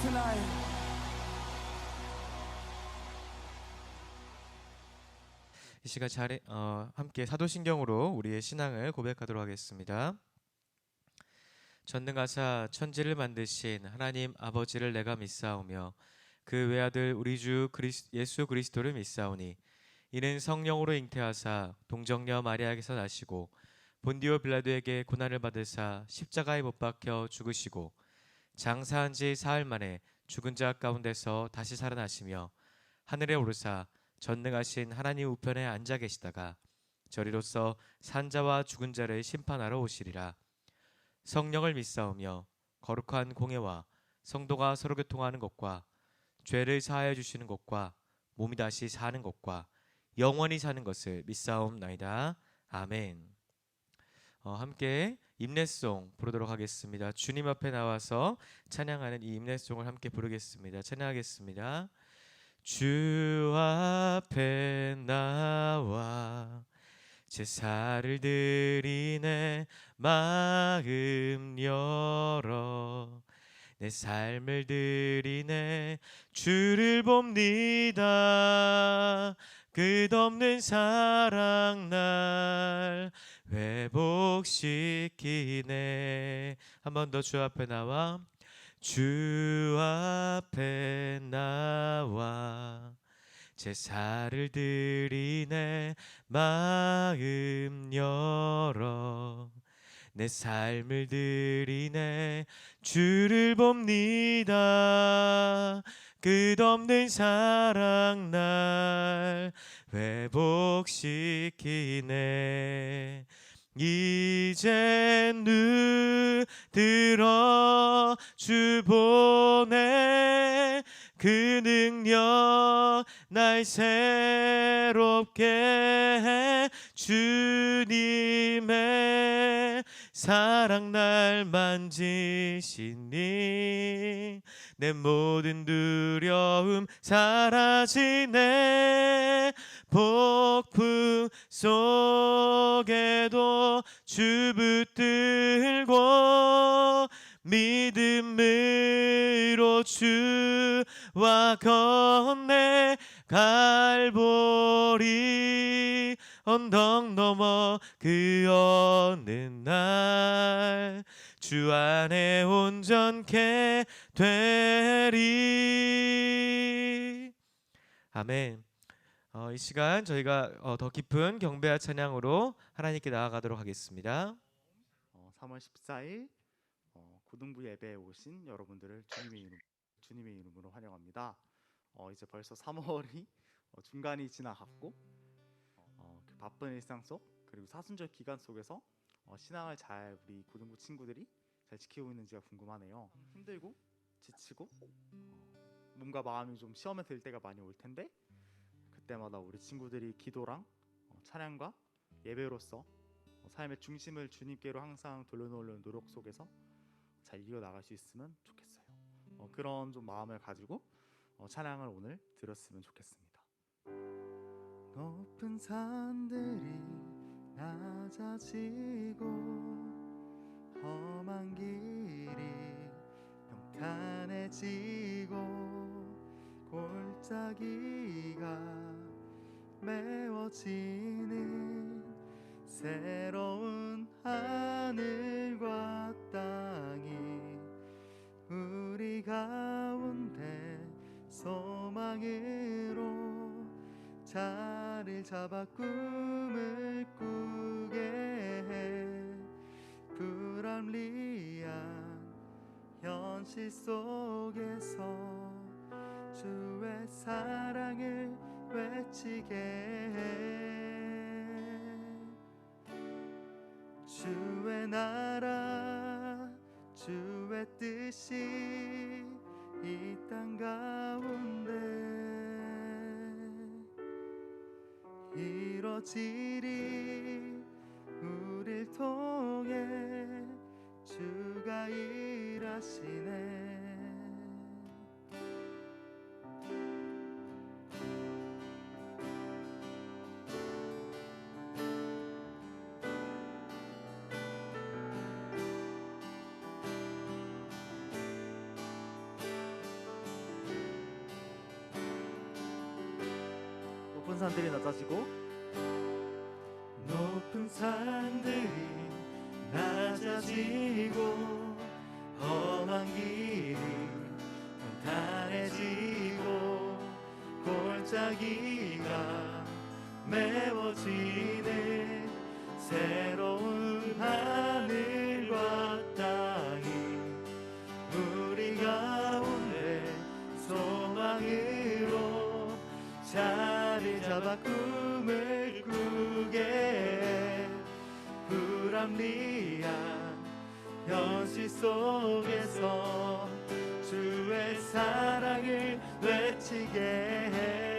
tonight. 이 시간 함께 사도신경으로 우리의 신앙을 고백하도록 하겠습니다. 전능하사 천지를 만드신 하나님 아버지를 내가 믿사오며 그 외아들 우리 주 예수 그리스도를 믿사오니 이는 성령으로 잉태하사 동정녀 마리아에게서 나시고 본디오 빌라도에게 고난을 받으사 십자가에 못 박혀 죽으시고 장사한 지 사흘 만에 죽은 자 가운데서 다시 살아나시며 하늘에 오르사 전능하신 하나님 우편에 앉아 계시다가 저리로서 산자와 죽은 자를 심판하러 오시리라. 성령을 믿사오며 거룩한 공예와 성도가 서로 교통하는 것과 죄를 사하여 주시는 것과 몸이 다시 사는 것과 영원히 사는 것을 믿사옵나이다. 아멘. 함께 임례송 부르도록 하겠습니다. 주님 앞에 나와서 찬양하는 이 임례송을 함께 부르겠습니다. 찬양하겠습니다. 주 앞에 나와 제사를 드리네 마음 열어 내 삶을 드리네 주를 봅니다. 끝없는 사랑 날 회복시키네. 한 번 더 주 앞에 나와 주 앞에 나와 제사를 드리네 마음 열어 내 삶을 드리네 주를 봅니다. 끝없는 사랑 날 회복시키네. 이제 눈 들어 주 보내 그 능력 날 새롭게 해 주님의 사랑 날 만지시니 내 모든 두려움 사라지네. 폭풍 속에도 주 붙들고 믿음으로 주와 건네 갈보리 언덕 넘어 그 어느 날 주 안에 온전케 되리. 아멘. 이 시간 저희가 더 깊은 경배와 찬양으로 하나님께 나아가도록 하겠습니다. 3월 14일 고등부 예배에 오신 여러분들을 주님의 이름으로 환영합니다. 이제 벌써 3월이 중간이 지나갔고 그 바쁜 일상 속 그리고 사순절 기간 속에서 신앙을 잘 우리 고등부 친구들이 잘 지키고 있는지가 궁금하네요. 힘들고 지치고 몸과 마음이 좀 시험에 들 때가 많이 올 텐데 그때마다 우리 친구들이 기도랑 찬양과 예배로서 삶의 중심을 주님께로 항상 돌려놓으려는 노력 속에서 잘 이어나갈 수 있으면 좋겠어요. 그런 좀 마음을 가지고 찬양을 오늘 들었으면 좋겠습니다. 높은 산들이 낮아지고 험한 길이 평탄해지고 골짜기가 메워지는 새로운 하늘과 땅이 우리 가운데 소망으로 자리를 잡아 꿈을 꾸게 해. 불합리한 현실 속에서 주의 사랑을 외치게 해. 주의 나라 주의 뜻이 이 땅 가운데 이뤄지리. 우릴 통해 주가 일하시네. 산들이 낮아지고 높은 산들이 낮아지고 험한 길이 단단해지고 골짜기가 메워지는 새로운 하늘과 땅이 우리 가운데 소망으로 자리 잡아 꿈을 꾸게 불합리한 현실 속에서 주의 사랑을 외치게 해.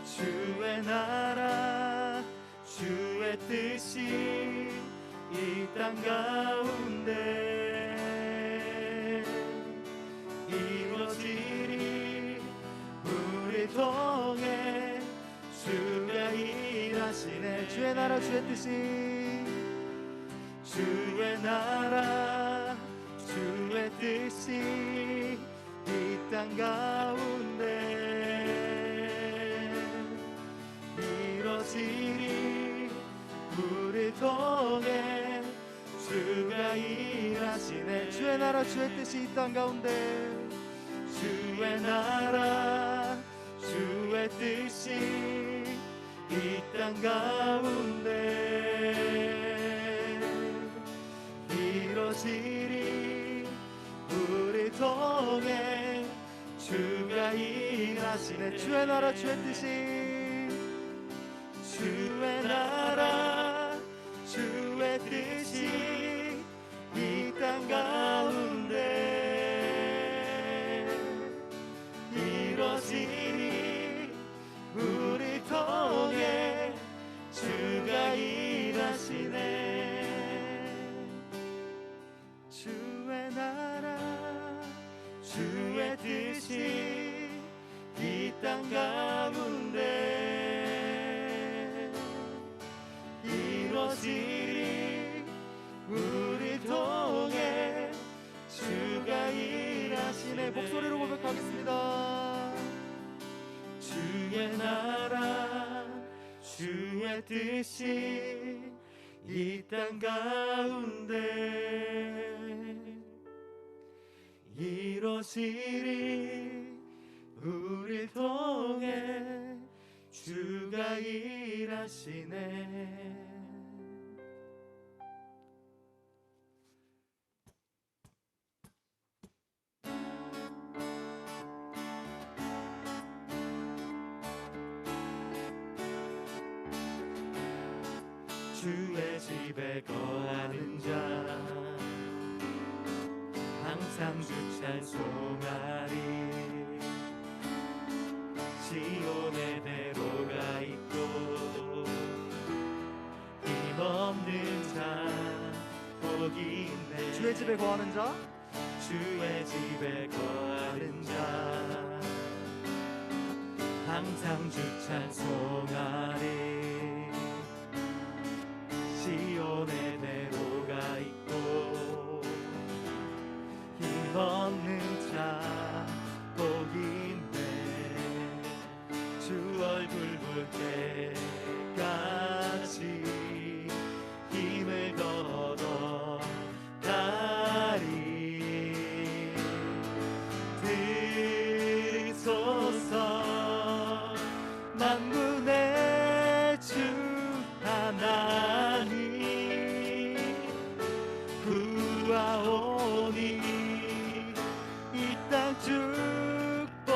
주의 나라 주의 뜻이 이 땅 가운데 이루어지리. 우리 통해 주가 일하시네. 주의 나라 주의 뜻이 주의 나라 주의 뜻이 이 땅 가운데 이루어지리. 우리 통해 주가 일하시네. 주의 나라 주의 뜻이 이 땅 가운데 주의 나라 주의 뜻이 이 땅 가운데 이루어지리. 우리 통해 주가 일하시네. 주의 나라 주의 뜻이 주의 나라 주의 뜻이 이 땅 가운데 이루어지리. 우리 통해 주가 일하시네. 주의 나라 주의 뜻이 이 땅 가운데 이루어지리. 우리 통해 주가 일하시네. 목소리로 고백하겠습니다. 주의 나라 주의 뜻이 이 땅 가운데 이루어지리. 우리 통해 주가 일하시네. 주의 집에 거하는 자 항상 주 찬송하리. 시온의 대로가 있고 힘없는 자 복이 있네. 주의 집에 거하는 자 주의 집에 거하는 자 항상 주 찬송하리. 시온의 대로가 있고 힘없는 자 복이 있네. 주 얼굴 볼 때까지 힘을 얻어 가리. 들으소서 만군의 주 하나님 구하오니 이 땅 축복하소서.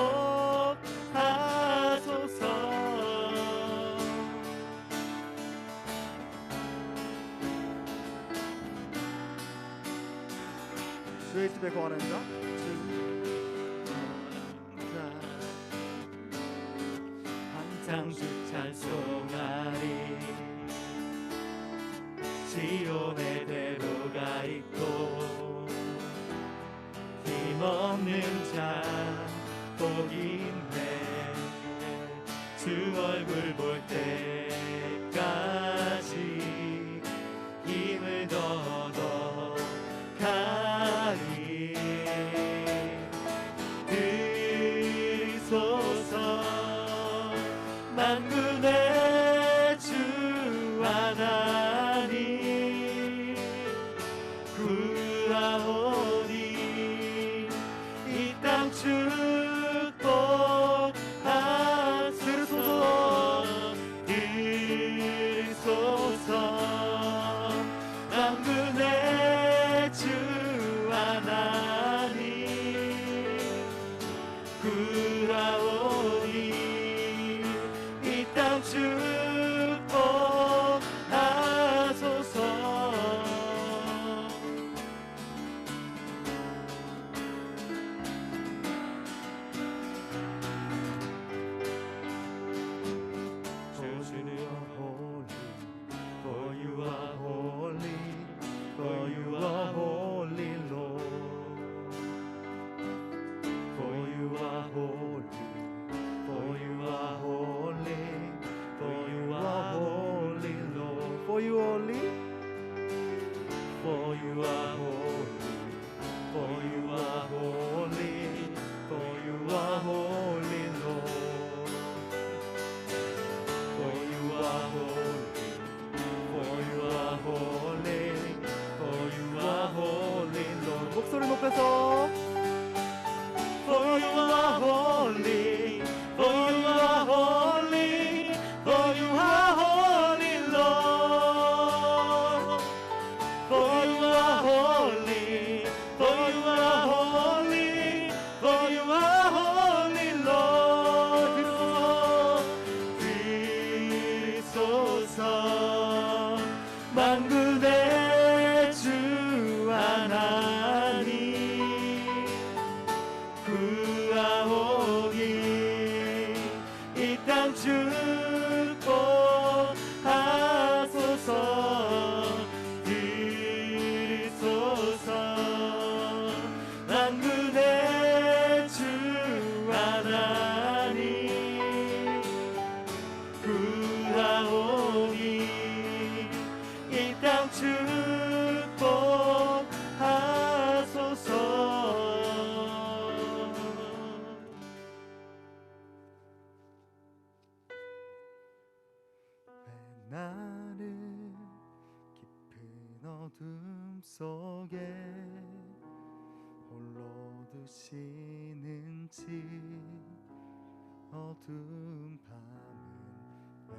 주의 집에 거하는 자 항상 주 찬송하리. 시온의 대로가 있고 힘없는 자 복이 있네. 주 얼굴 볼 때까지 힘을 얻어 가리. 들으소서 구하오니 이 땅 축복하소서. For you are holy, for you are holy, Lord. For you are holy, for you are holy, for you are holy, Lord. For you only, For you are holy, for you are holy, for you are holy, Lord. For you are holy, for you are holy, for you are holy, Lord. 목소리 높여서 For you are holy, for you are holy, for you are holy, Lord. For you are holy, for you are holy, for you are holy, Lord. 그리소서 만군의 주 하나님 구하오니 이 땅 축복하소서. 들으소서 만군의 주 하나님 구하오니 이 땅 축복하소서. 나를 깊은 어둠 속에 홀로 두시는지 어두운 밤은 왜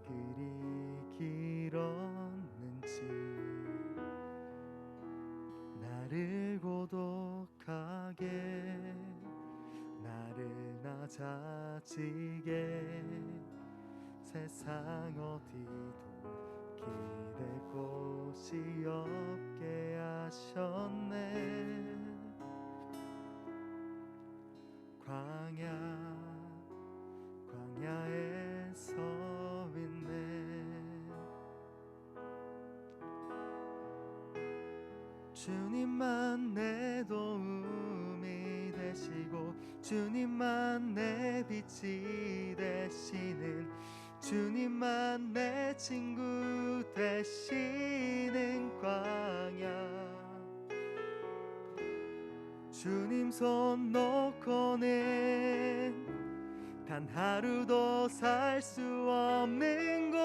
그리 길었는지 나를 고독하게 나를 낮아지게 세상 어디도 기댈 곳이 없게 하셨네. 광야에 서 있네. 주님만 내 도움이 되시고 주님만 내 빛이 되시는 주님만 내 친구 되시는 광야. 주님 손 놓고는 단 하루도 살 수 없는 곳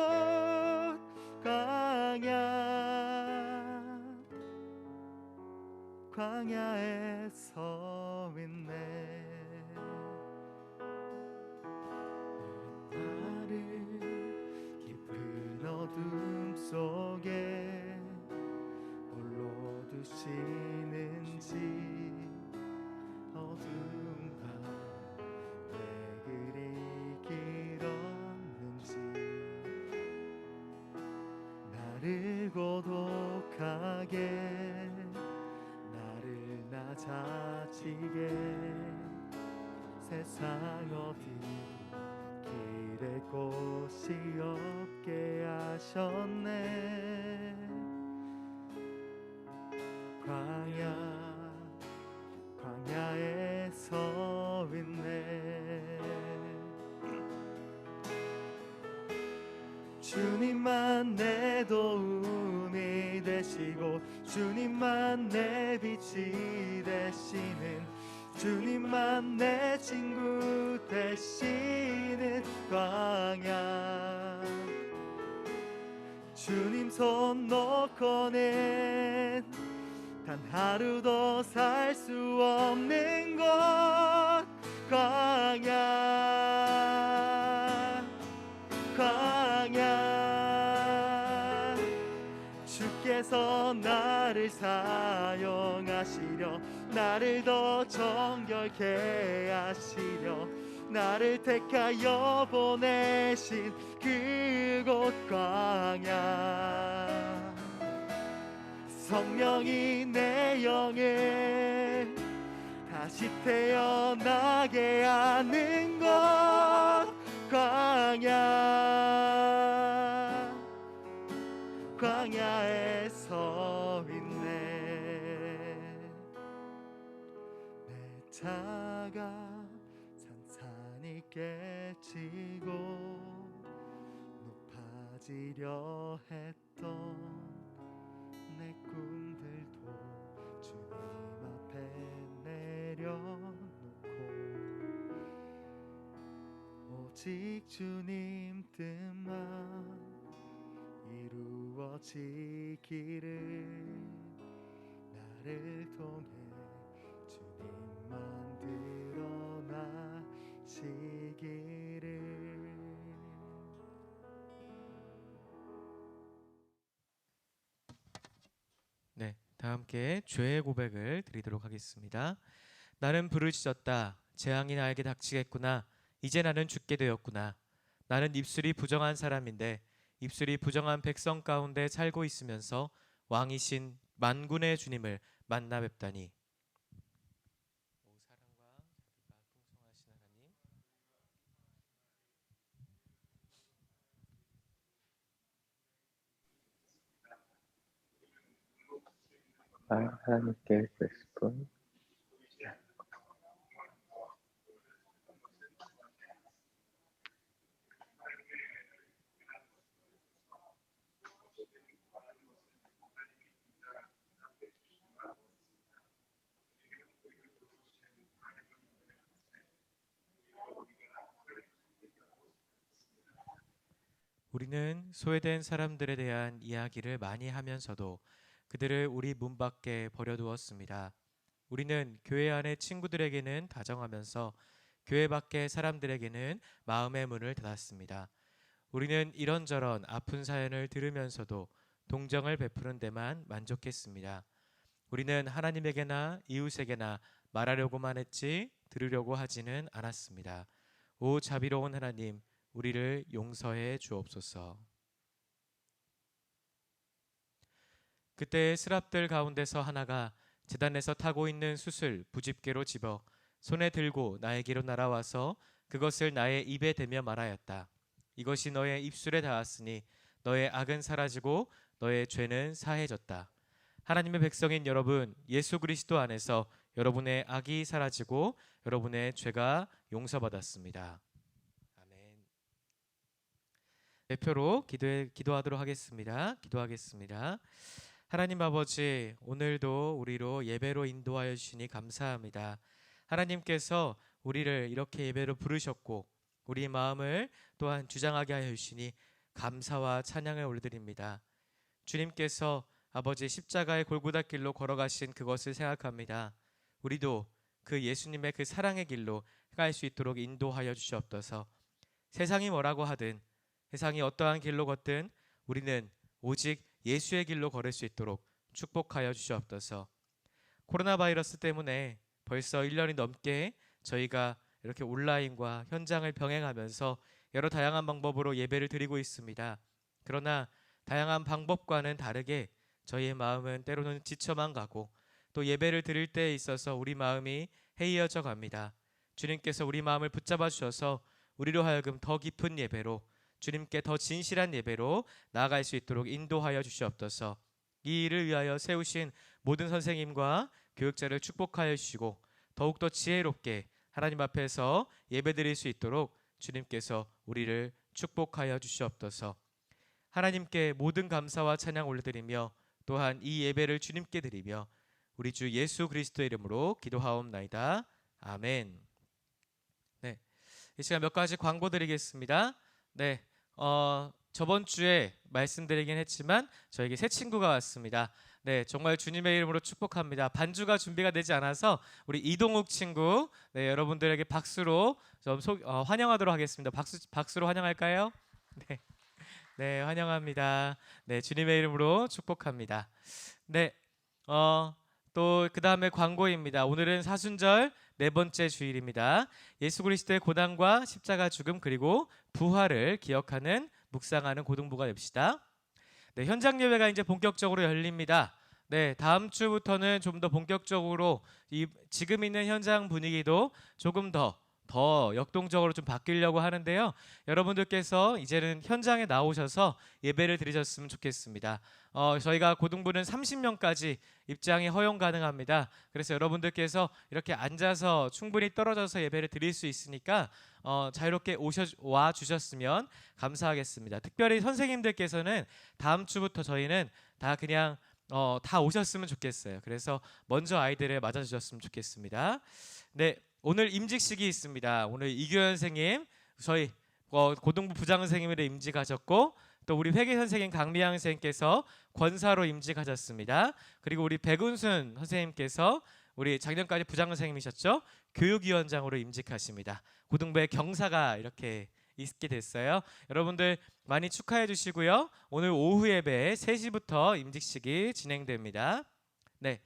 광야에 서 있네. 나를 깊은 어둠 속에 홀로 두시는지 어두운 밤 왜 그리 길었는지 나를 고독하게 나를 낮아지게 세상 어디도 기댈 곳이 없게 하셨네. 광야에 서 있네. 주님만 내 도움이 되시고 주님만 내 빛이 되시는 주님만 내 친구 되시는 광야. 주님 손 놓고는 단 하루도 살 수 없는 곳 광야 주께서 나를 사용하시려 나를 더 정결케 하시려 나를 택하여 보내신 그곳 광야 성령이 내 영을 다시 태어나게 하는 곳 광야에 서 있네 내 자가 산산이 깨지고 높아지려 했던 내 꿈들도 주님 앞에 내려놓고 오직 주님 뜻만 이루어지기를 나를 통해 주님만 드러나시기를 네, 다 함께 죄의 고백을 드리도록 하겠습니다. 나는 부르짖었다. 재앙이 나에게 닥치겠구나. 이제 나는 죽게 되었구나. 나는 입술이 부정한 사람인데 입술이 부정한 백성 가운데 살고 있으면서 왕이신 만군의 주님을 만나 뵙다니. 오 사랑과 자비가 풍성하신 하나님. 하나님께 말씀. 우리는 소외된 사람들에 대한 이야기를 많이 하면서도 그들을 우리 문 밖에 버려두었습니다. 우리는 교회 안의 친구들에게는 다정하면서 교회 밖의 사람들에게는 마음의 문을 닫았습니다. 우리는 이런저런 아픈 사연을 들으면서도 동정을 베푸는 데만 만족했습니다. 우리는 하나님에게나 이웃에게나 말하려고만 했지 들으려고 하지는 않았습니다. 오 자비로운 하나님, 우리를 용서해 주옵소서. 그때의 스랍들 가운데서 하나가 제단에서 타고 있는 숯을 부집게로 집어 손에 들고 나에게로 날아와서 그것을 나의 입에 대며 말하였다. 이것이 너의 입술에 닿았으니 너의 악은 사라지고 너의 죄는 사해졌다. 하나님의 백성인 여러분, 예수 그리스도 안에서 여러분의 악이 사라지고 여러분의 죄가 용서받았습니다. 아멘. 대표로 기도하도록 하겠습니다. 기도하겠습니다. 하나님 아버지, 오늘도 우리로 예배로 인도하여 주시니 감사합니다. 하나님께서 우리를 이렇게 예배로 부르셨고 우리 마음을 또한 주장하게 하여 주시니 감사와 찬양을 올려드립니다. 주님께서 아버지 십자가의 골고다 길로 걸어가신 그것을 생각합니다. 우리도 그 예수님의 그 사랑의 길로 갈 수 있도록 인도하여 주시옵소서. 세상이 뭐라고 하든 세상이 어떠한 길로 걷든 우리는 오직 예수의 길로 걸을 수 있도록 축복하여 주시옵소서. 코로나 바이러스 때문에 벌써 1년이 넘게 저희가 이렇게 온라인과 현장을 병행하면서 여러 다양한 방법으로 예배를 드리고 있습니다. 그러나 다양한 방법과는 다르게 저희의 마음은 때로는 지쳐만 가고 또 예배를 드릴 때에 있어서 우리 마음이 해이어져 갑니다. 주님께서 우리 마음을 붙잡아 주셔서 우리로 하여금 더 깊은 예배로 주님께 더 진실한 예배로 나아갈 수 있도록 인도하여 주시옵소서. 이 일을 위하여 세우신 모든 선생님과 교육자를 축복하여 주시고 더욱더 지혜롭게 하나님 앞에서 예배드릴 수 있도록 주님께서 우리를 축복하여 주시옵소서. 하나님께 모든 감사와 찬양 올려드리며 또한 이 예배를 주님께 드리며 우리 주 예수 그리스도의 이름으로 기도하옵나이다. 아멘. 네, 이 시간 몇 가지 광고 드리겠습니다. 네, 저번 주에 말씀드리긴 했지만 저에게 새 친구가 왔습니다. 네, 정말 주님의 이름으로 축복합니다. 반주가 준비가 되지 않아서 우리 이동욱 친구, 네, 여러분들에게 박수로 좀 환영하도록 하겠습니다. 박수로 환영할까요? 네, 네, 환영합니다. 네, 주님의 이름으로 축복합니다. 네, 또 그 다음에 광고입니다. 오늘은 사순절 네 번째 주일입니다. 예수 그리스도의 고난과 십자가 죽음 그리고 부활을 기억하는 묵상하는 고등부가 됩시다. 네, 현장 예배가 이제 본격적으로 열립니다. 네, 다음 주부터는 좀 더 본격적으로 지금 있는 현장 분위기도 조금 더 역동적으로 좀 바뀌려고 하는데요. 여러분들께서 이제는 현장에 나오셔서 예배를 드리셨으면 좋겠습니다. 저희가 고등부는 30명까지 입장이 허용 가능합니다. 그래서 여러분들께서 이렇게 앉아서 충분히 떨어져서 예배를 드릴 수 있으니까 자유롭게 와 주셨으면 감사하겠습니다. 특별히 선생님들께서는 다음 주부터 저희는 다 그냥 다 오셨으면 좋겠어요. 그래서 먼저 아이들을 맞아주셨으면 좋겠습니다. 네, 오늘 임직식이 있습니다. 오늘 이규현 선생님, 저희 고등부 부장 선생님으로 임직하셨고, 또 우리 회계 선생님 강미양 선생님께서 권사로 임직하셨습니다. 그리고 우리 백운순 선생님께서 우리 작년까지 부장 선생님이셨죠? 교육위원장으로 임직하십니다. 고등부의 경사가 이렇게 있게 됐어요. 여러분들 많이 축하해 주시고요. 오늘 오후 예배 3시부터 임직식이 진행됩니다. 네.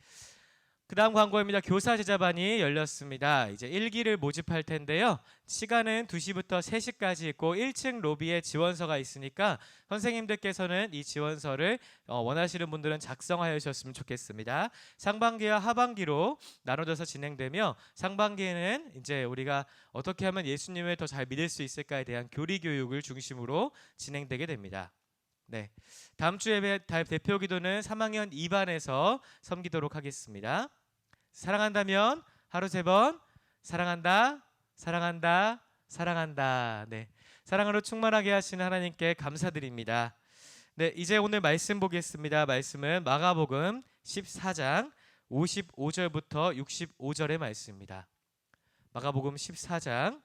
그 다음 광고입니다. 교사 제자반이 열렸습니다. 이제 1기를 모집할 텐데요. 시간은 2시부터 3시까지 있고 1층 로비에 지원서가 있으니까 선생님들께서는 이 지원서를 원하시는 분들은 작성하여 주셨으면 좋겠습니다. 상반기와 하반기로 나눠져서 진행되며 상반기에는 이제 우리가 어떻게 하면 예수님을 더 잘 믿을 수 있을까에 대한 교리 교육을 중심으로 진행되게 됩니다. 네, 다음 주 예배 대표 기도는 3학년 2반에서 섬기도록 하겠습니다. 사랑한다면 하루 3번 사랑한다, 사랑한다, 사랑한다. 네, 사랑으로 충만하게 하시는 하나님께 감사드립니다. 네, 이제 오늘 말씀 보겠습니다. 말씀은 마가복음 14장 55절부터 65절의 말씀입니다. 마가복음 14장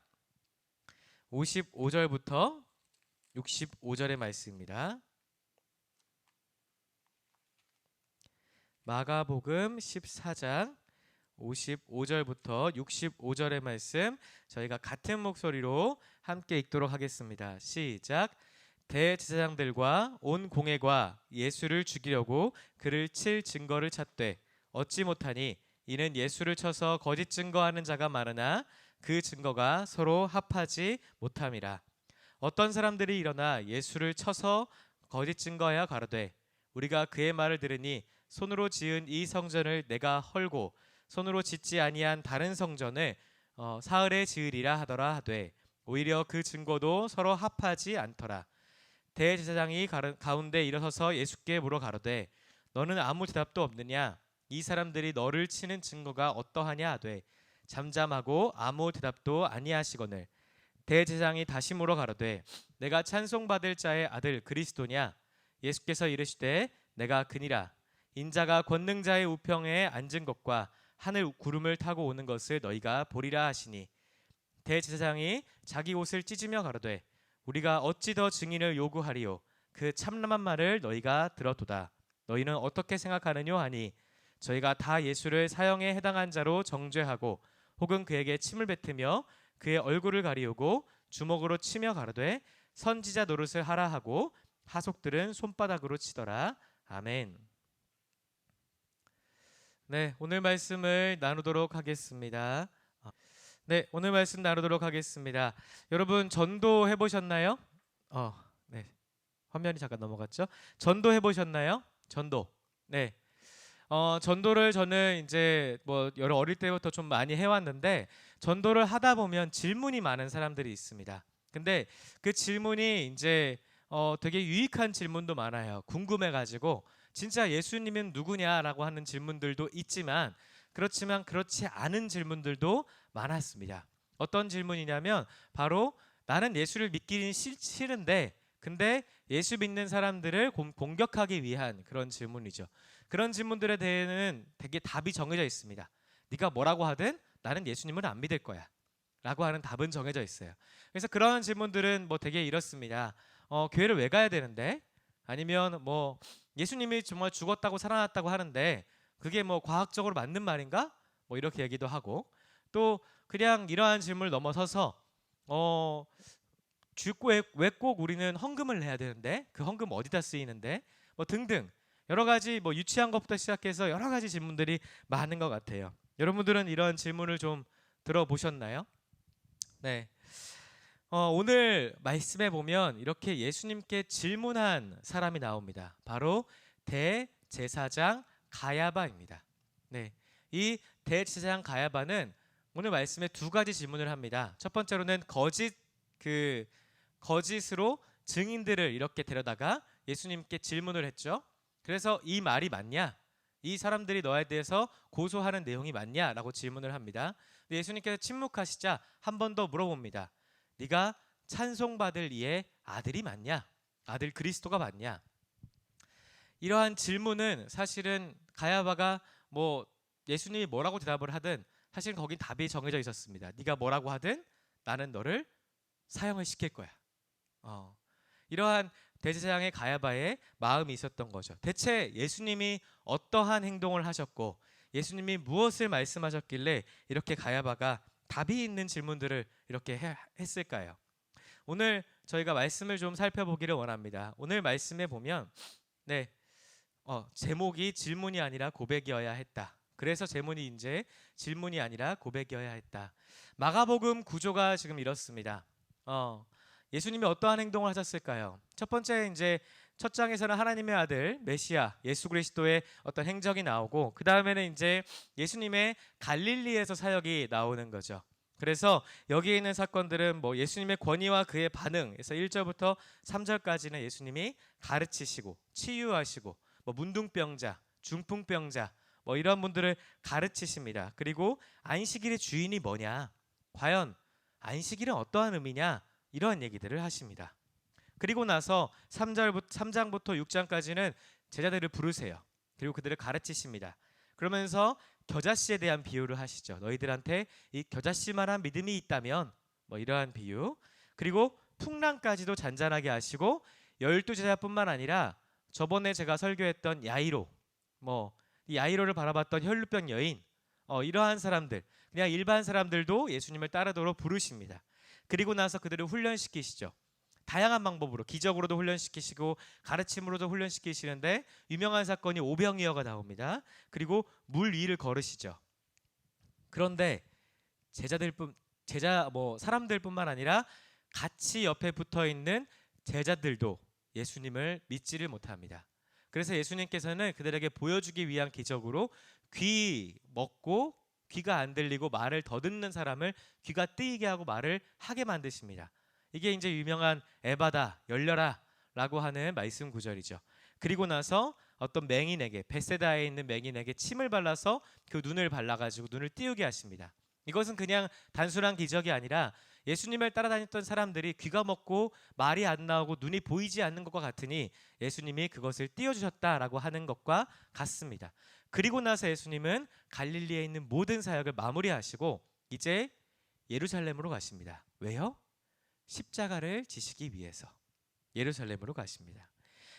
55절부터 65절의 말씀입니다. 마가복음 14장 55절부터 65절의 말씀 저희가 같은 목소리로 함께 읽도록 하겠습니다. 시작. 대제사장들과 온 공회가 예수를 죽이려고 그를 칠 증거를 찾되 얻지 못하니 이는 예수를 쳐서 거짓 증거하는 자가 많으나 그 증거가 서로 합하지 못함이라. 어떤 사람들이 일어나 예수를 쳐서 거짓 증거하여 가로되 우리가 그의 말을 들으니 손으로 지은 이 성전을 내가 헐고 손으로 짓지 아니한 다른 성전을 사흘에 지으리라 하더라 하되 오히려 그 증거도 서로 합하지 않더라. 대제사장이 가운데 일어서서 예수께 물어 가로되 너는 아무 대답도 없느냐? 이 사람들이 너를 치는 증거가 어떠하냐 하되 잠잠하고 아무 대답도 아니하시거늘. 대제사장이 다시 물어 가로되 내가 찬송받을 자의 아들 그리스도냐? 예수께서 이르시되 내가 그니라. 인자가 권능자의 우평에 앉은 것과 하늘 구름을 타고 오는 것을 너희가 보리라 하시니 대제사장이 자기 옷을 찢으며 가로되 우리가 어찌 더 증인을 요구하리요? 그 참남한 말을 너희가 들었도다. 너희는 어떻게 생각하느뇨 하니 저희가 다 예수를 사형에 해당한 자로 정죄하고 혹은 그에게 침을 뱉으며 그의 얼굴을 가리우고 주먹으로 치며 가로되 선지자 노릇을 하라 하고 하속들은 손바닥으로 치더라. 아멘. 네, 오늘 말씀을 나누도록 하겠습니다. 네, 오늘 말씀 나누도록 하겠습니다. 여러분 전도 해보셨나요? 네, 화면이 잠깐 넘어갔죠? 전도 해보셨나요? 전도. 네, 전도를 저는 이제 뭐 어릴 때부터 좀 많이 해왔는데 전도를 하다 보면 질문이 많은 사람들이 있습니다. 근데 그 질문이 이제 되게 유익한 질문도 많아요. 궁금해가지고. 진짜 예수님은 누구냐라고 하는 질문들도 있지만 그렇지만 그렇지 않은 질문들도 많았습니다. 어떤 질문이냐면 바로 나는 예수를 믿기는 싫은데 근데 예수 믿는 사람들을 공격하기 위한 그런 질문이죠. 그런 질문들에 대해서는 되게 답이 정해져 있습니다. 네가 뭐라고 하든 나는 예수님을 안 믿을 거야 라고 하는 답은 정해져 있어요. 그래서 그런 질문들은 뭐 되게 이렇습니다. 교회를 왜 가야 되는데? 아니면 뭐 예수님이 정말 죽었다고 살아났다고 하는데 그게 뭐 과학적으로 맞는 말인가? 뭐 이렇게 얘기도 하고 또 그냥 이러한 질문을 넘어서서 왜 꼭 우리는 헌금을 내야 되는데 그 헌금 어디다 쓰이는데 뭐 등등 여러 가지 뭐 유치한 것부터 시작해서 여러 가지 질문들이 많은 것 같아요. 여러분들은 이런 질문을 좀 들어보셨나요? 네. 오늘 말씀에 보면 이렇게 예수님께 질문한 사람이 나옵니다. 바로 대제사장 가야바입니다. 네. 이 대제사장 가야바는 오늘 말씀에 두 가지 질문을 합니다. 첫 번째로는 거짓으로 증인들을 이렇게 데려다가 예수님께 질문을 했죠. 그래서 이 말이 맞냐? 이 사람들이 너에 대해서 고소하는 내용이 맞냐라고 질문을 합니다. 근데 예수님께서 침묵하시자 한 번 더 물어봅니다. 네가 찬송받을 이의 아들이 맞냐? 아들 그리스도가 맞냐? 이러한 질문은 사실은 가야바가 뭐 예수님이 뭐라고 대답을 하든 사실 거긴 답이 정해져 있었습니다. 네가 뭐라고 하든 나는 너를 사형을 시킬 거야. 이러한 대제사장의 가야바의 마음이 있었던 거죠. 대체 예수님이 어떠한 행동을 하셨고 예수님이 무엇을 말씀하셨길래 이렇게 가야바가 답이 있는 질문들을 이렇게 했을까요? 오늘 저희가 말씀을 좀 살펴보기를 원합니다. 오늘 말씀에 보면 제목이 질문이 아니라 고백이어야 했다. 그래서 제목이 이제 질문이 아니라 고백이어야 했다. 마가복음 구조가 지금 이렇습니다. 예수님이 어떠한 행동을 하셨을까요? 첫 번째 이제 첫 장에서는 하나님의 아들 메시아 예수 그리스도의 어떤 행적이 나오고 그 다음에는 이제 예수님의 갈릴리에서 사역이 나오는 거죠. 그래서 여기에 있는 사건들은 뭐 예수님의 권위와 그의 반응에서 1절부터 3절까지는 예수님이 가르치시고 치유하시고 뭐 문둥병자, 중풍병자 뭐 이런 분들을 가르치십니다. 그리고 안식일의 주인이 뭐냐? 과연 안식일은 어떠한 의미냐? 이런 얘기들을 하십니다. 그리고 나서 3장부터 6장까지는 제자들을 부르세요. 그리고 그들을 가르치십니다. 그러면서 겨자씨에 대한 비유를 하시죠. 너희들한테 이 겨자씨만한 믿음이 있다면 뭐 이러한 비유. 그리고 풍랑까지도 잔잔하게 하시고 12제자뿐만 아니라 저번에 제가 설교했던 야이로 이 야이로를 바라봤던 혈루병 여인 이러한 사람들 그냥 일반 사람들도 예수님을 따르도록 부르십니다. 그리고 나서 그들을 훈련시키시죠. 다양한 방법으로 기적으로도 훈련시키시고 가르침으로도 훈련시키시는데 유명한 사건이 오병이어가 나옵니다. 그리고 물 위를 걸으시죠. 그런데 사람들뿐만 아니라 같이 옆에 붙어 있는 제자들도 예수님을 믿지를 못합니다. 그래서 예수님께서는 그들에게 보여주기 위한 기적으로 귀 먹고 귀가 안 들리고 말을 더듬는 사람을 귀가 뜨이게 하고 말을 하게 만드십니다. 이게 이제 유명한 에바다 열려라 라고 하는 말씀 구절이죠. 그리고 나서 어떤 맹인에게 베세다에 있는 맹인에게 침을 발라서 그 눈을 발라가지고 눈을 띄우게 하십니다. 이것은 그냥 단순한 기적이 아니라 예수님을 따라다녔던 사람들이 귀가 먹고 말이 안 나오고 눈이 보이지 않는 것과 같으니 예수님이 그것을 띄워주셨다라고 하는 것과 같습니다. 그리고 나서 예수님은 갈릴리에 있는 모든 사역을 마무리하시고 이제 예루살렘으로 가십니다. 왜요? 십자가를 지시기 위해서 예루살렘으로 가십니다.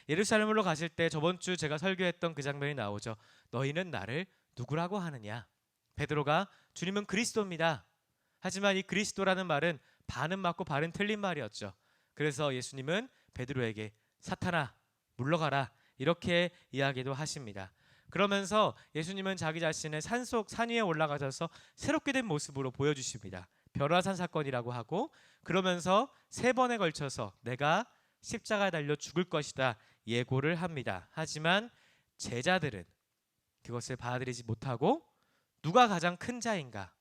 예루살렘으로 가실 때 저번 주 제가 설교했던 그 장면이 나오죠. 너희는 나를 누구라고 하느냐? 베드로가 주님은 그리스도입니다. 하지만 이 그리스도라는 말은 반은 맞고 반은 틀린 말이었죠. 그래서 예수님은 베드로에게 사탄아 물러가라 이렇게 이야기도 하십니다. 그러면서 예수님은 자기 자신을 산 위에 올라가셔서 새롭게 된 모습으로 보여주십니다. 벼라산 사건이라고 하고 그러면서 3번에 걸쳐서 내가 십자가에 달려 죽을 것이다 예고를 합니다. 하지만 제자들은 그것을 받아들이지 못하고 누가 가장 큰 자인가?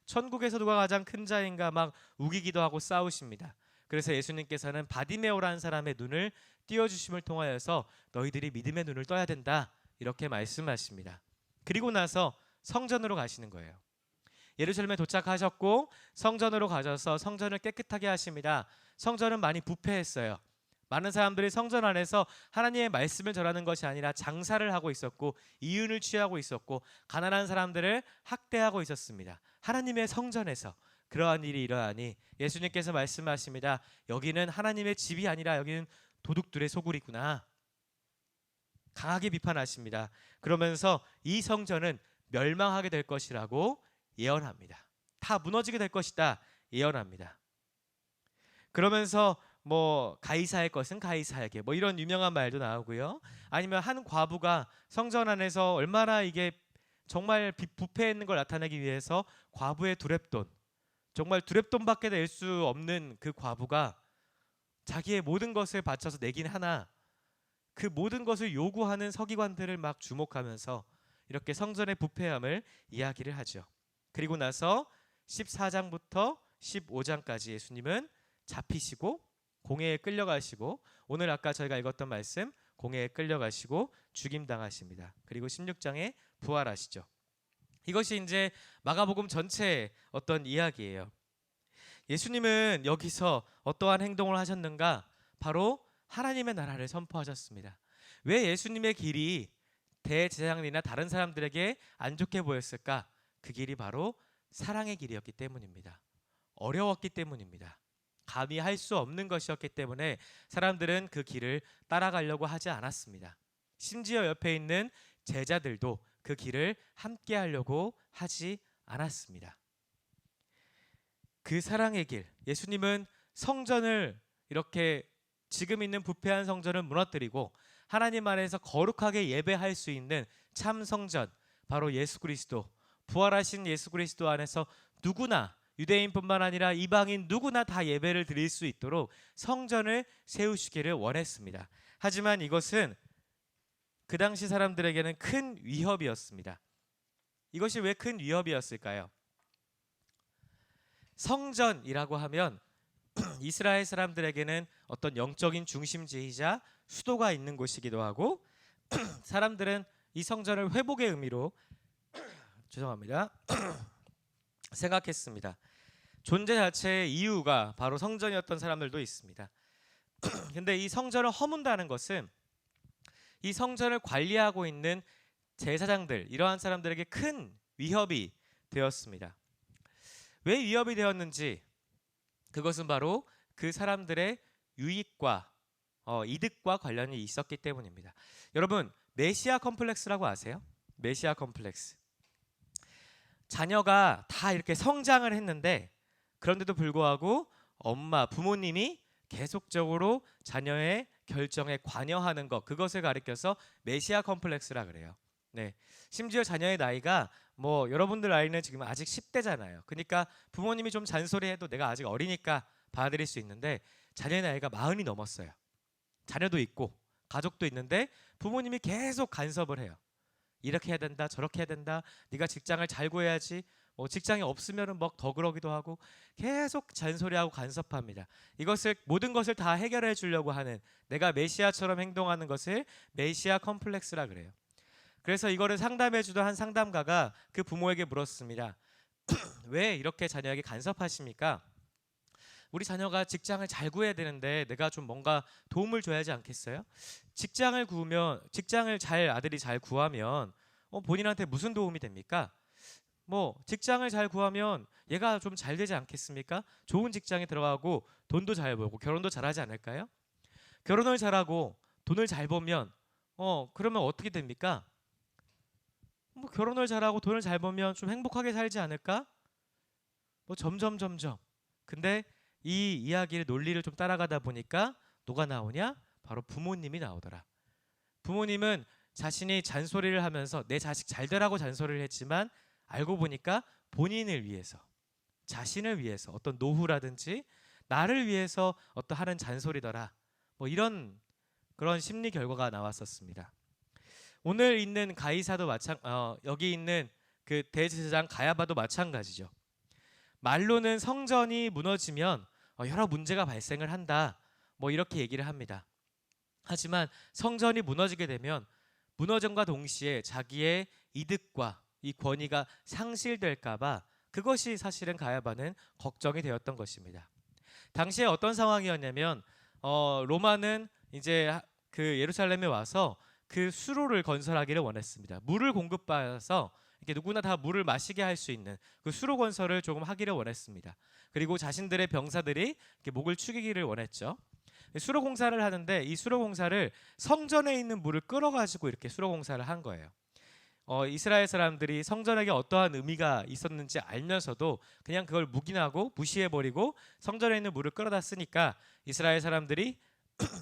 천국에서 누가 가장 큰 자인가 막 우기기도 하고 싸우십니다. 그래서 예수님께서는 바디메오라는 사람의 눈을 띄워주심을 통하여서 너희들이 믿음의 눈을 떠야 된다 이렇게 말씀하십니다. 그리고 나서 성전으로 가시는 거예요. 예루살렘에 도착하셨고 성전으로 가셔서 성전을 깨끗하게 하십니다. 성전은 많이 부패했어요. 많은 사람들이 성전 안에서 하나님의 말씀을 전하는 것이 아니라 장사를 하고 있었고 이윤을 취하고 있었고 가난한 사람들을 학대하고 있었습니다. 하나님의 성전에서 그러한 일이 일어나니 예수님께서 말씀하십니다. 여기는 하나님의 집이 아니라 여기는 도둑들의 소굴이구나. 강하게 비판하십니다. 그러면서 이 성전은 멸망하게 될 것이라고 예언합니다. 다 무너지게 될 것이다 예언합니다. 그러면서 뭐 가이사의 것은 가이사에게 뭐 이런 유명한 말도 나오고요. 아니면 한 과부가 성전 안에서 얼마나 이게 정말 부패했는 걸 나타내기 위해서 과부의 두렙돈, 정말 두렙돈밖에 낼 수 없는 그 과부가 자기의 모든 것을 바쳐서 내긴 하나 그 모든 것을 요구하는 서기관들을 막 주목하면서 이렇게 성전의 부패함을 이야기를 하죠. 그리고 나서 14장부터 15장까지 예수님은 잡히시고 공회에 끌려가시고 오늘 아까 저희가 읽었던 말씀 공회에 끌려가시고 죽임당하십니다. 그리고 16장에 부활하시죠. 이것이 이제 마가복음 전체의 어떤 이야기예요. 예수님은 여기서 어떠한 행동을 하셨는가? 바로 하나님의 나라를 선포하셨습니다. 왜 예수님의 길이 대제사장이나 다른 사람들에게 안 좋게 보였을까? 그 길이 바로 사랑의 길이었기 때문입니다. 어려웠기 때문입니다. 감히 할 수 없는 것이었기 때문에 사람들은 그 길을 따라가려고 하지 않았습니다. 심지어 옆에 있는 제자들도 그 길을 함께 하려고 하지 않았습니다. 그 사랑의 길, 예수님은 성전을 이렇게 지금 있는 부패한 성전을 무너뜨리고 하나님 안에서 거룩하게 예배할 수 있는 참 성전, 바로 예수 그리스도, 부활하신 예수 그리스도 안에서 누구나 유대인뿐만 아니라 이방인 누구나 다 예배를 드릴 수 있도록 성전을 세우시기를 원했습니다. 하지만 이것은 그 당시 사람들에게는 큰 위협이었습니다. 이것이 왜 큰 위협이었을까요? 성전이라고 하면 이스라엘 사람들에게는 어떤 영적인 중심지이자 수도가 있는 곳이기도 하고 사람들은 이 성전을 회복의 의미로 죄송합니다. 생각했습니다. 존재 자체의 이유가 바로 성전이었던 사람들도 있습니다. 근데 이 성전을 허문다는 것은 이 성전을 관리하고 있는 제사장들, 이러한 사람들에게 큰 위협이 되었습니다. 왜 위협이 되었는지, 그것은 바로 그 사람들의 유익과 이득과 관련이 있었기 때문입니다. 여러분, 메시아 컴플렉스라고 아세요? 메시아 컴플렉스. 자녀가 다 이렇게 성장을 했는데 그런데도 불구하고 부모님이 계속적으로 자녀의 결정에 관여하는 것, 그것을 가리켜서 메시아 컴플렉스라 그래요. 네. 심지어 자녀의 나이가 뭐 여러분들 나이는 지금 아직 10대잖아요. 그러니까 부모님이 좀 잔소리해도 내가 아직 어리니까 받아들일 수 있는데 자녀의 나이가 40이 넘었어요. 자녀도 있고 가족도 있는데 부모님이 계속 간섭을 해요. 이렇게 해야 된다, 저렇게 해야 된다. 네가 직장을 잘 구해야지. 직장이 없으면은 뭐 더 그러기도 하고 계속 잔소리하고 간섭합니다. 이것을 모든 것을 다 해결해 주려고 하는, 내가 메시아처럼 행동하는 것을 메시아 컴플렉스라 그래요. 그래서 이거를 상담해 주던 한 상담가가 그 부모에게 물었습니다. 왜 이렇게 자녀에게 간섭하십니까? 우리 자녀가 직장을 잘 구해야 되는데 내가 좀 뭔가 도움을 줘야 하지 않겠어요? 직장을 아들이 잘 구하면 본인한테 무슨 도움이 됩니까? 직장을 잘 구하면 얘가 좀 잘 되지 않겠습니까? 좋은 직장에 들어가고 돈도 잘 벌고 결혼도 잘하지 않을까요? 결혼을 잘하고 돈을 잘 벌면 그러면 어떻게 됩니까? 결혼을 잘하고 돈을 잘 벌면 좀 행복하게 살지 않을까? 점점. 근데 이 이야기를 논리를 좀 따라가다 보니까 누가 나오냐? 바로 부모님이 나오더라. 부모님은 자신이 잔소리를 하면서 내 자식 잘 되라고 잔소리를 했지만 알고 보니까 본인을 위해서, 자신을 위해서, 어떤 노후라든지 나를 위해서 하는 잔소리더라. 이런 그런 심리 결과가 나왔었습니다. 오늘 있는 가이사도 여기 있는 그 대제사장 가야바도 마찬가지죠. 말로는 성전이 무너지면 여러 문제가 발생을 한다. 이렇게 얘기를 합니다. 하지만 성전이 무너지게 되면 무너짐과 동시에 자기의 이득과 이 권위가 상실될까봐 그것이 사실은 가야바는 걱정이 되었던 것입니다. 당시에 어떤 상황이었냐면 로마는 이제 그 예루살렘에 와서 그 수로를 건설하기를 원했습니다. 물을 공급받아서 이렇게 누구나 다 물을 마시게 할 수 있는 그 수로 건설을 조금 하기를 원했습니다. 그리고 자신들의 병사들이 이렇게 목을 축이기를 원했죠. 수로 공사를 하는데 이 수로 공사를 성전에 있는 물을 끌어가지고 이렇게 수로 공사를 한 거예요. 이스라엘 사람들이 성전에게 어떠한 의미가 있었는지 알면서도 그냥 그걸 묵인하고 무시해버리고 성전에 있는 물을 끌어다 쓰니까 이스라엘 사람들이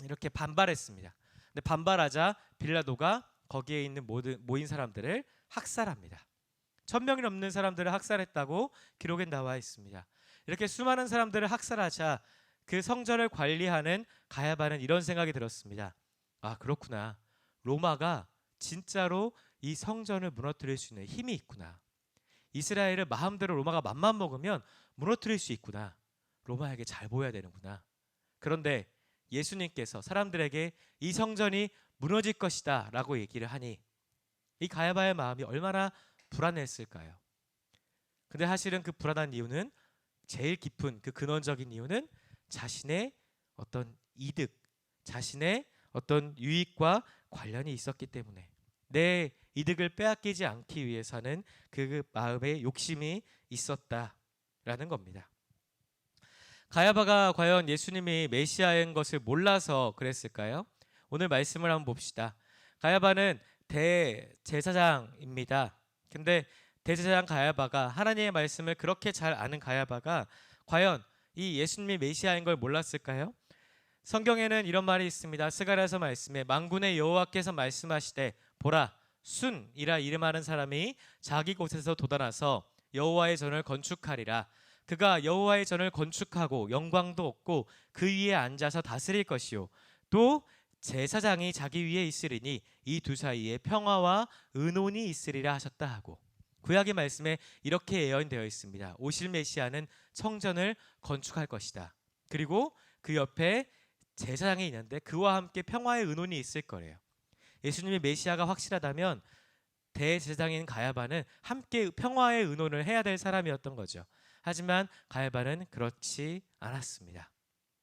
이렇게 반발했습니다. 근데 반발하자 빌라도가 거기에 있는 모인 사람들을 학살합니다. 1000명이 넘는 사람들을 학살했다고 기록에 나와 있습니다. 이렇게 수많은 사람들을 학살하자 그 성전을 관리하는 가야바는 이런 생각이 들었습니다. 아, 그렇구나. 로마가 진짜로 이 성전을 무너뜨릴 수 있는 힘이 있구나. 이스라엘을 마음대로 로마가 맘만 먹으면 무너뜨릴 수 있구나. 로마에게 잘 보여야 되는구나. 그런데 예수님께서 사람들에게 이 성전이 무너질 것이다 라고 얘기를 하니 이 가야바의 마음이 얼마나 불안했을까요? 근데 사실은 그 불안한 이유는 제일 깊은 그 근원적인 이유는 자신의 어떤 이득, 자신의 어떤 유익과 관련이 있었기 때문에 내 이득을 빼앗기지 않기 위해서는 그 마음의 욕심이 있었다라는 겁니다. 가야바가 과연 예수님이 메시아인 것을 몰라서 그랬을까요? 오늘 말씀을 한번 봅시다. 가야바는 대제사장입니다. 근데 대제사장 가야바가 하나님의 말씀을 그렇게 잘 아는 가야바가 과연 이 예수님이 메시아인 걸 몰랐을까요? 성경에는 이런 말이 있습니다. 스가랴서 말씀에 만군의 여호와께서 말씀하시되 보라 순이라 이름하는 사람이 자기 곳에서 돋아나서 여호와의 전을 건축하리라. 그가 여호와의 전을 건축하고 영광도 얻고 그 위에 앉아서 다스릴 것이요 또 제사장이 자기 위에 있으리니 이 두 사이에 평화와 은온이 있으리라 하셨다 하고 구약의 말씀에 이렇게 예언되어 있습니다. 오실 메시아는 성전을 건축할 것이다. 그리고 그 옆에 제사장이 있는데 그와 함께 평화의 은온이 있을 거래요. 예수님이 메시아가 확실하다면 대제사장인 가야바는 함께 평화의 은온을 해야 될 사람이었던 거죠. 하지만 가야바는 그렇지 않았습니다.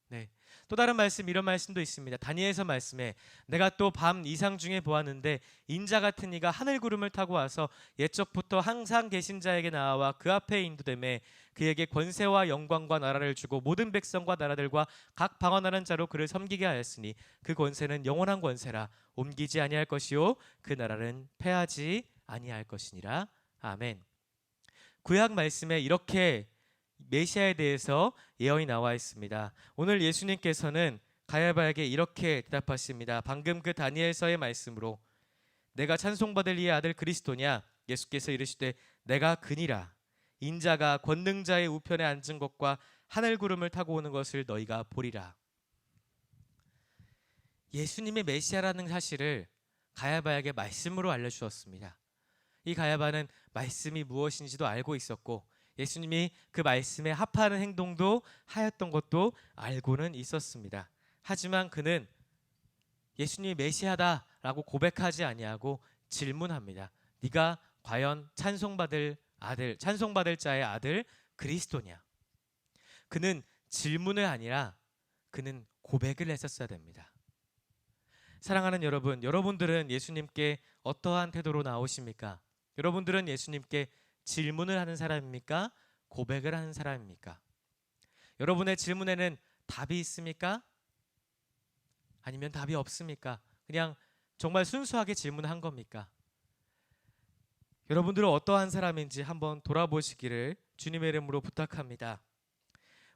네. 또 다른 말씀 이런 말씀도 있습니다. 다니엘서 말씀에 내가 또 밤 이상 중에 보았는데 인자 같은 이가 하늘 구름을 타고 와서 옛적부터 항상 계신 자에게 나와 그 앞에 인도되매 그에게 권세와 영광과 나라를 주고 모든 백성과 나라들과 각 방언하는 자로 그를 섬기게 하였으니 그 권세는 영원한 권세라 옮기지 아니할 것이요 그 나라는 패하지 아니할 것이니라. 아멘. 구약 말씀에 이렇게 메시아에 대해서 예언이 나와 있습니다. 오늘 예수님께서는 가야바에게 이렇게 대답하십니다. 방금 그 다니엘서의 말씀으로 내가 찬송받을 이의 아들 그리스도냐? 예수께서 이르시되 내가 그니라. 인자가 권능자의 우편에 앉은 것과 하늘 구름을 타고 오는 것을 너희가 보리라. 예수님의 메시아라는 사실을 가야바에게 말씀으로 알려주었습니다. 이 가야바는 말씀이 무엇인지도 알고 있었고 예수님이 그 말씀에 합하는 행동도 하였던 것도 알고는 있었습니다. 하지만 그는 예수님이 메시아다라고 고백하지 아니하고 질문합니다. 네가 과연 찬송받을 자의 아들 그리스도냐? 그는 질문을 아니라 그는 고백을 했었어야 됩니다. 사랑하는 여러분, 여러분들은 예수님께 어떠한 태도로 나오십니까? 여러분들은 예수님께 질문을 하는 사람입니까? 고백을 하는 사람입니까? 여러분의 질문에는 답이 있습니까? 아니면 답이 없습니까? 그냥 정말 순수하게 질문한 겁니까? 여러분들은 어떠한 사람인지 한번 돌아보시기를 주님의 이름으로 부탁합니다.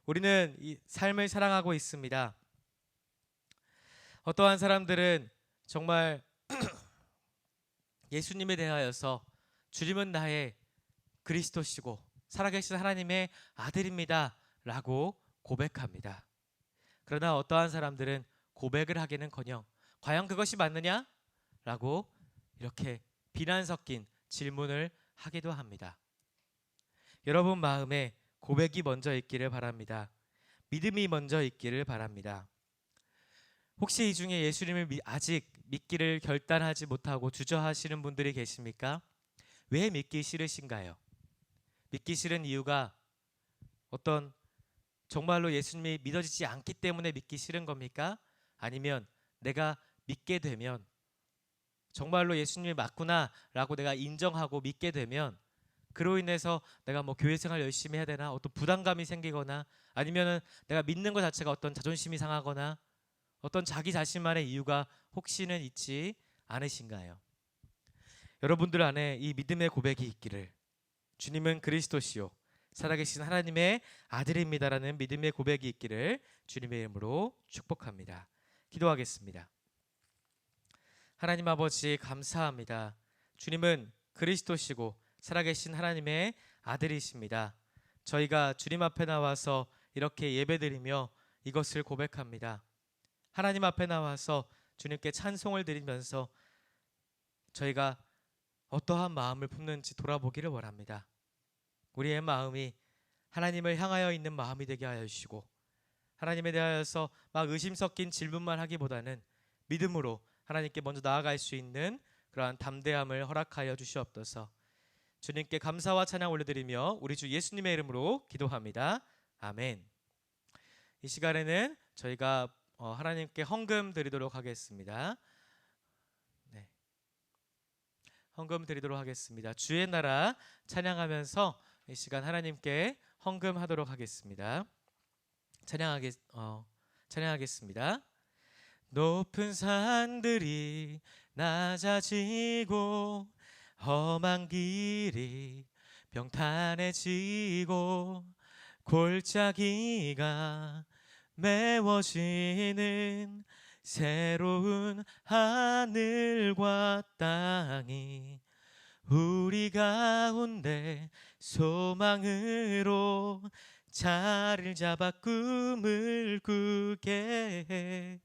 우리는 이 삶을 사랑하고 있습니다. 어떠한 사람들은 정말 예수님에 대하여서 주님은 나의 그리스도시고 살아계신 하나님의 아들입니다 라고 고백합니다. 그러나 어떠한 사람들은 고백을 하기는커녕 과연 그것이 맞느냐? 라고 이렇게 비난 섞인 질문을 하기도 합니다. 여러분 마음에 고백이 먼저 있기를 바랍니다. 믿음이 먼저 있기를 바랍니다. 혹시 이 중에 예수님을 아직 믿기를 결단하지 못하고 주저하시는 분들이 계십니까? 왜 믿기 싫으신가요? 믿기 싫은 이유가 어떤 정말로 예수님이 믿어지지 않기 때문에 믿기 싫은 겁니까? 아니면 내가 믿게 되면 정말로 예수님이 맞구나 라고 내가 인정하고 믿게 되면 그로 인해서 내가 뭐 교회 생활 열심히 해야 되나 어떤 부담감이 생기거나 아니면은 내가 믿는 것 자체가 어떤 자존심이 상하거나 어떤 자기 자신만의 이유가 혹시는 있지 않으신가요? 여러분들 안에 이 믿음의 고백이 있기를, 주님은 그리스도시요 살아계신 하나님의 아들입니다라는 믿음의 고백이 있기를 주님의 이름으로 축복합니다. 기도하겠습니다. 하나님 아버지 감사합니다. 주님은 그리스도시고 살아계신 하나님의 아들이십니다. 저희가 주님 앞에 나와서 이렇게 예배드리며 이것을 고백합니다. 하나님 앞에 나와서 주님께 찬송을 드리면서 저희가 어떠한 마음을 품는지 돌아보기를 원합니다. 우리의 마음이 하나님을 향하여 있는 마음이 되게 하여 주시고, 하나님에 대하여서 막 의심 섞인 질문만 하기보다는 믿음으로 하나님께 먼저 나아갈 수 있는 그러한 담대함을 허락하여 주시옵소서. 주님께 감사와 찬양 올려드리며 우리 주 예수님의 이름으로 기도합니다. 아멘. 이 시간에는 저희가 하나님께 헌금 드리도록 하겠습니다. 네. 헌금 드리도록 하겠습니다. 주의 나라 찬양하면서 이 시간 하나님께 헌금하도록 하겠습니다. 찬양하겠습니다. 높은 산들이 낮아지고 험한 길이 평탄해지고 골짜기가 메워지는 새로운 하늘과 땅이 우리 가운데 소망으로 자리를 잡아 꿈을 꾸게 해.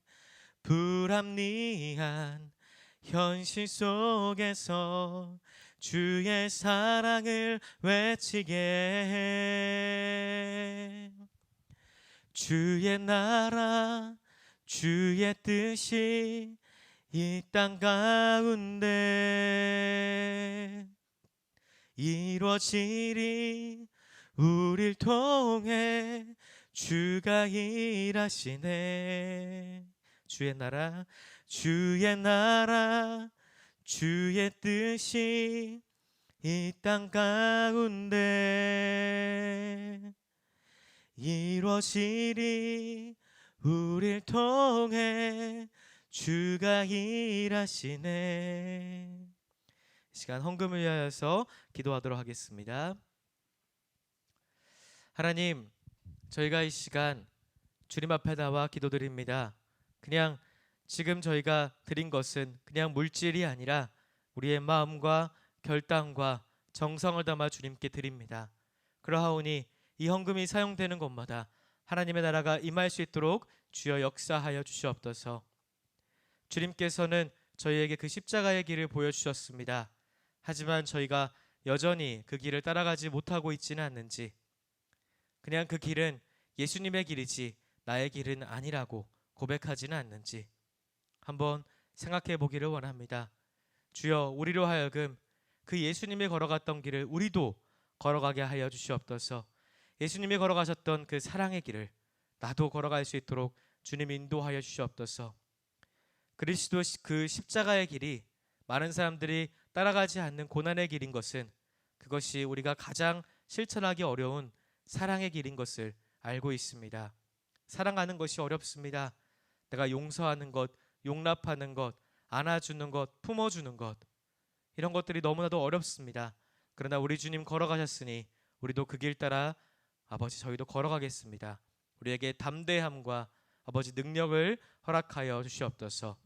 불합리한 현실 속에서 주의 사랑을 외치게 해. 주의 나라 주의 뜻이 이 땅 가운데 이루어지리. 우릴 통해 주가 일하시네. 주의 나라 주의 뜻이 이 땅 가운데 이루어지리. 우릴 통해 주가 일하시네. 이 시간 헌금을 위하여서 기도하도록 하겠습니다. 하나님, 저희가 이 시간 주님 앞에 나와 기도드립니다. 그냥 지금 저희가 드린 것은 그냥 물질이 아니라 우리의 마음과 결단과 정성을 담아 주님께 드립니다. 그러하오니 이 헌금이 사용되는 곳마다 하나님의 나라가 임할 수 있도록 주여 역사하여 주시옵소서. 주님께서는 저희에게 그 십자가의 길을 보여주셨습니다. 하지만 저희가 여전히 그 길을 따라가지 못하고 있지는 않는지, 그냥 그 길은 예수님의 길이지 나의 길은 아니라고 고백하지는 않는지 한번 생각해 보기를 원합니다. 주여, 우리로 하여금 그 예수님이 걸어갔던 길을 우리도 걸어가게 하여 주시옵소서. 예수님이 걸어가셨던 그 사랑의 길을 나도 걸어갈 수 있도록 주님 인도하여 주시옵소서. 그리스도 그 십자가의 길이 많은 사람들이 따라가지 않는 고난의 길인 것은 그것이 우리가 가장 실천하기 어려운 사랑의 길인 것을 알고 있습니다. 사랑하는 것이 어렵습니다. 내가 용서하는 것, 용납하는 것, 안아주는 것, 품어주는 것, 이런 것들이 너무나도 어렵습니다. 그러나 우리 주님 걸어가셨으니 우리도 그 길 따라 아버지 저희도 걸어가겠습니다. 우리에게 담대함과 아버지 능력을 허락하여 주시옵소서.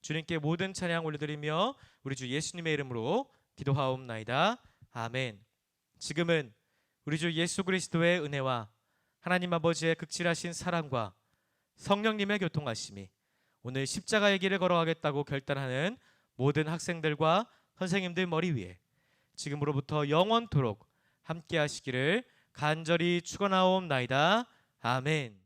주님께 모든 찬양 올려드리며 우리 주 예수님의 이름으로 기도하옵나이다. 아멘. 지금은 우리 주 예수 그리스도의 은혜와 하나님 아버지의 극진하신 사랑과 성령님의 교통하심이 오늘 십자가의 길을 걸어가겠다고 결단하는 모든 학생들과 선생님들 머리 위에 지금으로부터 영원토록 함께 하시기를 간절히 축원하옵나이다. 아멘.